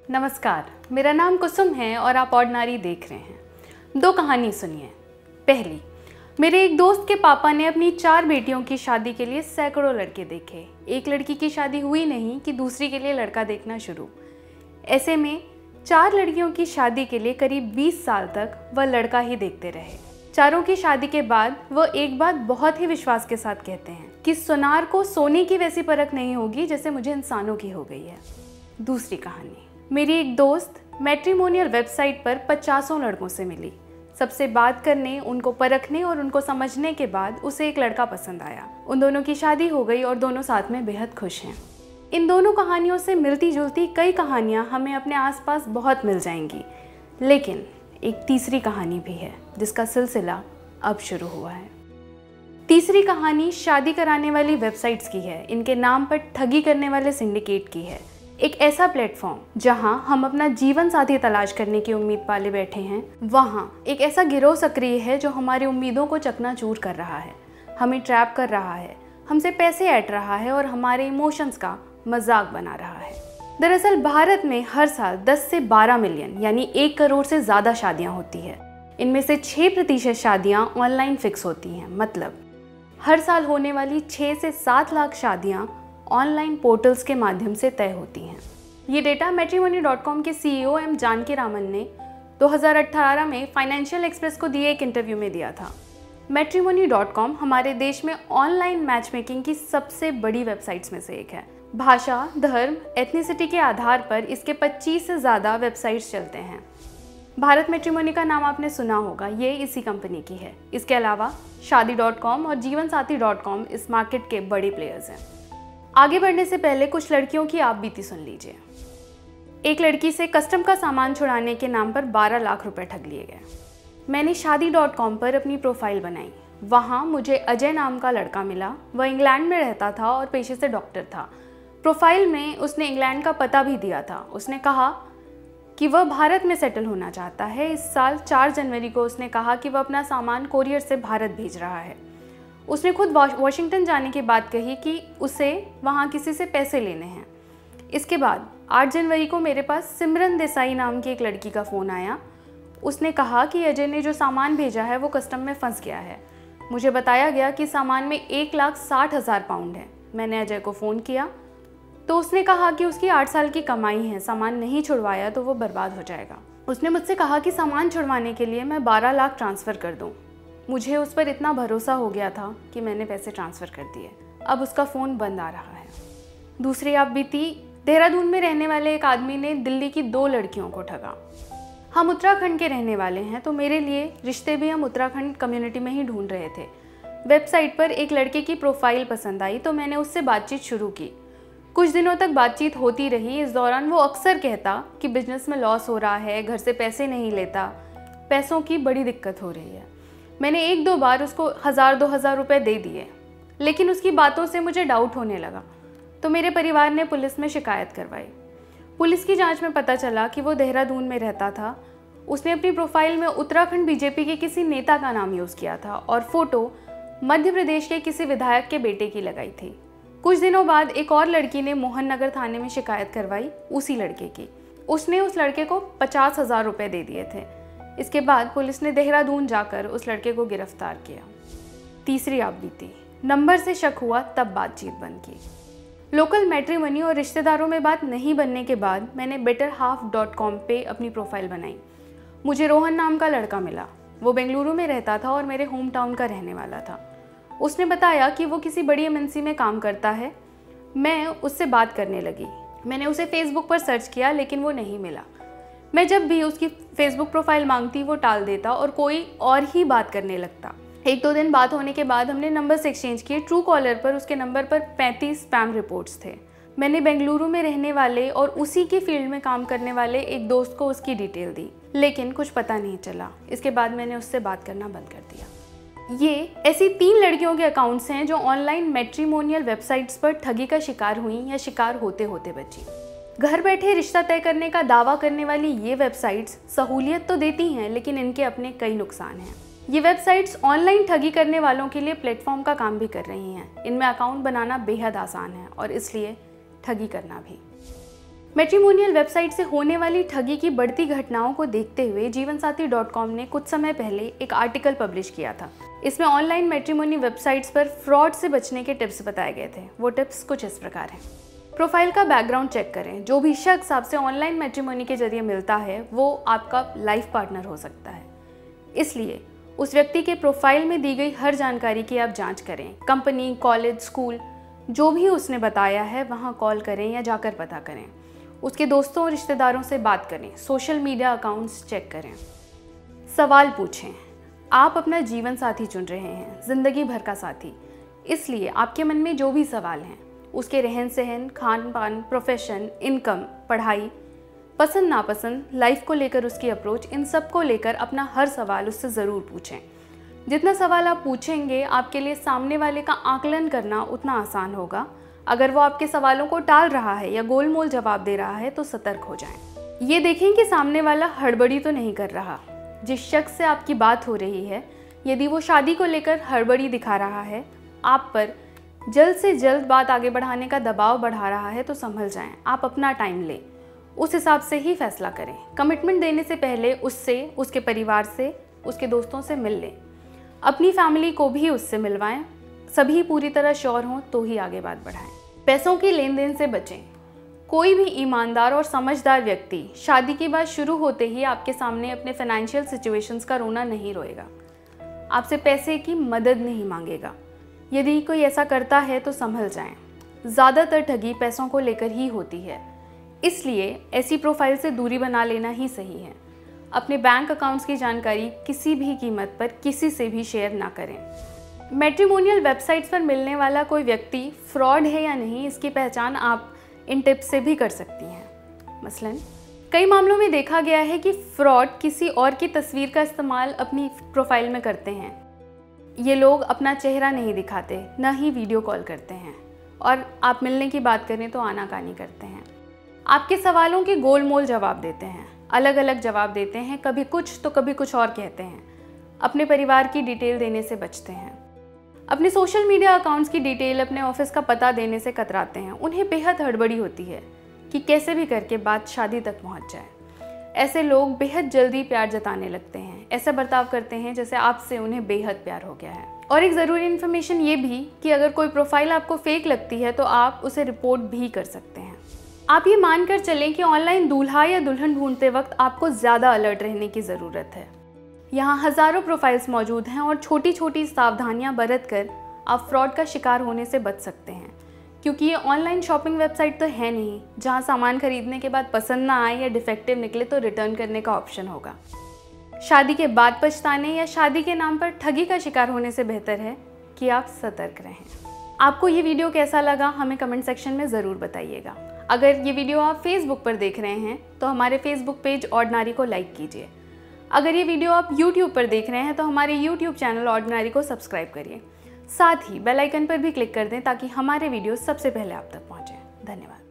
नमस्कार, मेरा नाम कुसुम है और आप ऑर्डिनरी देख रहे हैं। दो कहानी सुनिए। पहली, मेरे एक दोस्त के पापा ने अपनी 4 बेटियों की शादी के लिए सैकड़ों लड़के देखे। एक लड़की की शादी हुई नहीं कि दूसरी के लिए लड़का देखना शुरू। ऐसे में 4 लड़कियों की शादी के लिए करीब 20 साल तक वह लड़का ही देखते रहे। चारों की शादी के बाद वह एक बात बहुत ही विश्वास के साथ कहते हैं कि सुनार को सोने की वैसी परख नहीं होगी जैसे मुझे इंसानों की हो गई है। दूसरी कहानी, मेरी एक दोस्त मैट्रिमोनियल वेबसाइट पर 50 लड़कों से मिली। सबसे बात करने, उनको परखने और उनको समझने के बाद उसे एक लड़का पसंद आया। उन दोनों की शादी हो गई और दोनों साथ में बेहद खुश हैं। इन दोनों कहानियों से मिलती जुलती कई कहानियां हमें अपने आसपास बहुत मिल जाएंगी, लेकिन एक तीसरी कहानी भी है जिसका सिलसिला अब शुरू हुआ है। तीसरी कहानी शादी कराने वाली वेबसाइट्स की है। इनके नाम पर ठगी करने वाले सिंडिकेट की है। एक ऐसा प्लेटफॉर्म जहां हम अपना जीवन साथी तलाश करने की उम्मीद पाले बैठे हैं, वहां एक ऐसा गिरोह सक्रिय है जो हमारी उम्मीदों को चकनाचूर कर रहा है, हमें ट्रैप कर रहा है, हमसे पैसे ऐंठ रहा है और हमारे इमोशंस का मजाक बना रहा है। दरअसल भारत में हर साल 10 से 12 मिलियन यानी 1 करोड़ से ज़्यादा शादियाँ होती है। इनमें से 6% शादियाँ ऑनलाइन फिक्स होती हैं। मतलब हर साल होने वाली 6 से 7 लाख शादियाँ ऑनलाइन पोर्टल्स के माध्यम से तय होती हैं। ये डेटा मैट्रिमोनी.com के CEO एम जानकी रामन ने 2018 में फाइनेंशियल एक्सप्रेस को दिए एक इंटरव्यू में दिया था। मैट्रिमोनी.com हमारे देश में ऑनलाइन मैचमेकिंग की सबसे बड़ी वेबसाइट्स में से एक है। भाषा, धर्म, एथनिसिटी के आधार पर इसके 25 से ज़्यादा वेबसाइट्स चलते हैं। भारत मैट्रिमोनी का नाम आपने सुना होगा, ये इसी कंपनी की है। इसके अलावा शादी.com और जीवनसाथी.com इस मार्केट के बड़े प्लेयर्स हैं। आगे बढ़ने से पहले कुछ लड़कियों की आप बीती सुन लीजिए। एक लड़की से कस्टम का सामान छुड़ाने के नाम पर 12 लाख रुपए ठग लिए गए। मैंने शादी.com पर अपनी प्रोफाइल बनाई। वहाँ मुझे अजय नाम का लड़का मिला। वह इंग्लैंड में रहता था और पेशे से डॉक्टर था। प्रोफाइल में उसने इंग्लैंड का पता भी दिया था। उसने कहा कि वह भारत में सेटल होना चाहता है। इस साल 4 जनवरी को उसने कहा कि वह अपना सामान कोरियर से भारत भेज रहा है। उसने खुद वॉशिंगटन जाने की बात कही कि उसे वहाँ किसी से पैसे लेने हैं। इसके बाद 8 जनवरी को मेरे पास सिमरन देसाई नाम की एक लड़की का फ़ोन आया। उसने कहा कि अजय ने जो सामान भेजा है वो कस्टम में फंस गया है। मुझे बताया गया कि सामान में 1,60,000 पाउंड है। मैंने अजय को फ़ोन किया तो उसने कहा कि उसकी 8 साल की कमाई है, सामान नहीं छुड़वाया तो वो बर्बाद हो जाएगा। उसने मुझसे कहा कि सामान छुड़वाने के लिए मैं 12 लाख ट्रांसफ़र कर दूँ। मुझे उस पर इतना भरोसा हो गया था कि मैंने पैसे ट्रांसफ़र कर दिए। अब उसका फ़ोन बंद आ रहा है। दूसरी आप बीती, देहरादून में रहने वाले एक आदमी ने दिल्ली की 2 लड़कियों को ठगा। हम उत्तराखंड के रहने वाले हैं तो मेरे लिए रिश्ते भी हम उत्तराखंड कम्युनिटी में ही ढूंढ रहे थे। वेबसाइट पर एक लड़के की प्रोफाइल पसंद आई तो मैंने उससे बातचीत शुरू की। कुछ दिनों तक बातचीत होती रही। इस दौरान वो अक्सर कहता कि बिजनेस में लॉस हो रहा है, घर से पैसे नहीं लेता, पैसों की बड़ी दिक्कत हो रही है। मैंने 1-2 बार उसको 1000-2000 रुपये दे दिए, लेकिन उसकी बातों से मुझे डाउट होने लगा तो मेरे परिवार ने पुलिस में शिकायत करवाई। पुलिस की जांच में पता चला कि वो देहरादून में रहता था। उसने अपनी प्रोफाइल में उत्तराखंड बीजेपी के किसी नेता का नाम यूज़ किया था और फोटो मध्य प्रदेश के किसी विधायक के बेटे की लगाई थी। कुछ दिनों बाद एक और लड़की ने मोहन नगर थाने में शिकायत करवाई उसी लड़के की। उसने उस लड़के को 50,000 रुपये दे दिए थे। इसके बाद पुलिस ने देहरादून जाकर उस लड़के को गिरफ्तार किया। तीसरी आप बीती, नंबर से शक हुआ तब बातचीत बंद की। लोकल मैट्रिमोनी और रिश्तेदारों में बात नहीं बनने के बाद मैंने betterhalf.com पे अपनी प्रोफाइल बनाई। मुझे रोहन नाम का लड़का मिला। वो बेंगलुरु में रहता था और मेरे होम टाउन का रहने वाला था। उसने बताया कि वो किसी बड़ी एमएनसी में काम करता है। मैं उससे बात करने लगी। मैंने उसे फेसबुक पर सर्च किया लेकिन वो नहीं मिला। मैं जब भी उसकी फेसबुक प्रोफाइल मांगती वो टाल देता और कोई और ही बात करने लगता। 1-2 दिन बात होने के बाद हमने नंबर्स एक्सचेंज किए। ट्रू कॉलर पर उसके नंबर पर 35 स्पैम रिपोर्ट्स थे। मैंने बेंगलुरु में रहने वाले और उसी की फील्ड में काम करने वाले एक दोस्त को उसकी डिटेल दी, लेकिन कुछ पता नहीं चला। इसके बाद मैंने उससे बात करना बंद कर दिया। ये ऐसी 3 लड़कियों के अकाउंट्स हैं जो ऑनलाइन मैट्रिमोनियल वेबसाइट्स पर ठगी का शिकार हुई या शिकार होते होते बची। घर बैठे रिश्ता तय करने का दावा करने वाली ये वेबसाइट्स सहूलियत तो देती हैं, लेकिन इनके अपने कई नुकसान हैं। ये वेबसाइट्स ऑनलाइन ठगी करने वालों के लिए प्लेटफॉर्म का काम भी कर रही हैं। इनमें अकाउंट बनाना बेहद आसान है और इसलिए ठगी करना भी। मैट्रिमोनियल वेबसाइट से होने वाली ठगी की बढ़ती घटनाओं को देखते हुए जीवनसाथी.com ने कुछ समय पहले एक आर्टिकल पब्लिश किया था। इसमें ऑनलाइन मैट्रिमोनी वेबसाइट्स पर फ्रॉड से बचने के टिप्स बताए गए थे। वो टिप्स कुछ इस प्रकार हैं। प्रोफाइल का बैकग्राउंड चेक करें। जो भी शख्स आपसे ऑनलाइन मैट्रिमोनी के जरिए मिलता है वो आपका लाइफ पार्टनर हो सकता है, इसलिए उस व्यक्ति के प्रोफाइल में दी गई हर जानकारी की आप जांच करें। कंपनी, कॉलेज, स्कूल जो भी उसने बताया है वहाँ कॉल करें या जाकर पता करें। उसके दोस्तों और रिश्तेदारों से बात करें। सोशल मीडिया अकाउंट्स चेक करें। सवाल पूछें। आप अपना जीवन साथी चुन रहे हैं, ज़िंदगी भर का साथी, इसलिए आपके मन में जो भी सवाल हैं, उसके रहन सहन, खान पान, प्रोफेशन, इनकम, पढ़ाई, पसंद नापसंद, लाइफ को लेकर उसकी अप्रोच, इन सब को लेकर अपना हर सवाल उससे ज़रूर पूछें। जितना सवाल आप पूछेंगे आपके लिए सामने वाले का आकलन करना उतना आसान होगा। अगर वो आपके सवालों को टाल रहा है या गोलमोल जवाब दे रहा है तो सतर्क हो जाएं। ये देखें कि सामने वाला हड़बड़ी तो नहीं कर रहा। जिस शख्स से आपकी बात हो रही है, यदि वो शादी को लेकर हड़बड़ी दिखा रहा है, आप पर जल्द से जल्द बात आगे बढ़ाने का दबाव बढ़ा रहा है तो संभल जाएं। आप अपना टाइम लें, उस हिसाब से ही फैसला करें। कमिटमेंट देने से पहले उससे, उसके परिवार से, उसके दोस्तों से मिल लें। अपनी फैमिली को भी उससे मिलवाएं। सभी पूरी तरह श्योर हों तो ही आगे बात बढ़ाएं। पैसों की लेन देन से बचें। कोई भी ईमानदार और समझदार व्यक्ति शादी की बात शुरू होते ही आपके सामने अपने फाइनेंशियल सिचुएशंस का रोना नहीं रोएगा, आपसे पैसे की मदद नहीं मांगेगा। यदि कोई ऐसा करता है तो संभल जाएं। ज़्यादातर ठगी पैसों को लेकर ही होती है, इसलिए ऐसी प्रोफाइल से दूरी बना लेना ही सही है। अपने बैंक अकाउंट्स की जानकारी किसी भी कीमत पर किसी से भी शेयर ना करें। मैट्रिमोनियल वेबसाइट्स पर मिलने वाला कोई व्यक्ति फ्रॉड है या नहीं, इसकी पहचान आप इन टिप्स से भी कर सकती हैं। मसलन कई मामलों में देखा गया है कि फ्रॉड किसी और की तस्वीर का इस्तेमाल अपनी प्रोफाइल में करते हैं। ये लोग अपना चेहरा नहीं दिखाते, न ही वीडियो कॉल करते हैं, और आप मिलने की बात करें तो आनाकानी करते हैं। आपके सवालों के गोलमोल जवाब देते हैं, अलग अलग जवाब देते हैं, कभी कुछ तो कभी कुछ और कहते हैं। अपने परिवार की डिटेल देने से बचते हैं। अपने सोशल मीडिया अकाउंट्स की डिटेल, अपने ऑफिस का पता देने से कतराते हैं। उन्हें बेहद हड़बड़ी होती है कि कैसे भी करके बात शादी तक पहुंच जाए। ऐसे लोग बेहद जल्दी प्यार जताने लगते हैं, ऐसा बर्ताव करते हैं जैसे आपसे उन्हें बेहद प्यार हो गया है। और एक ज़रूरी इन्फॉर्मेशन ये भी कि अगर कोई प्रोफाइल आपको फेक लगती है तो आप उसे रिपोर्ट भी कर सकते हैं। आप ये मानकर चलें कि ऑनलाइन दूल्हा या दुल्हन ढूंढते वक्त आपको ज़्यादा अलर्ट रहने की ज़रूरत है। यहाँ हज़ारों प्रोफाइल्स मौजूद हैं और छोटी छोटी सावधानियाँ बरत कर आप फ्रॉड का शिकार होने से बच सकते हैं, क्योंकि ये ऑनलाइन शॉपिंग वेबसाइट तो है नहीं जहाँ सामान खरीदने के बाद पसंद ना आए या डिफेक्टिव निकले तो रिटर्न करने का ऑप्शन होगा। शादी के बाद पछताने या शादी के नाम पर ठगी का शिकार होने से बेहतर है कि आप सतर्क रहें। आपको ये वीडियो कैसा लगा हमें कमेंट सेक्शन में ज़रूर बताइएगा। अगर ये वीडियो आप फेसबुक पर देख रहे हैं तो हमारे फेसबुक पेज ऑर्डिनरी को लाइक कीजिए। अगर ये वीडियो आप यूट्यूब पर देख रहे हैं तो हमारे यूट्यूब चैनल ऑर्डिनरी को सब्सक्राइब करिए। साथ ही बेल आइकन पर भी क्लिक कर दें ताकि हमारे वीडियो सबसे पहले आप तक पहुँचें। धन्यवाद।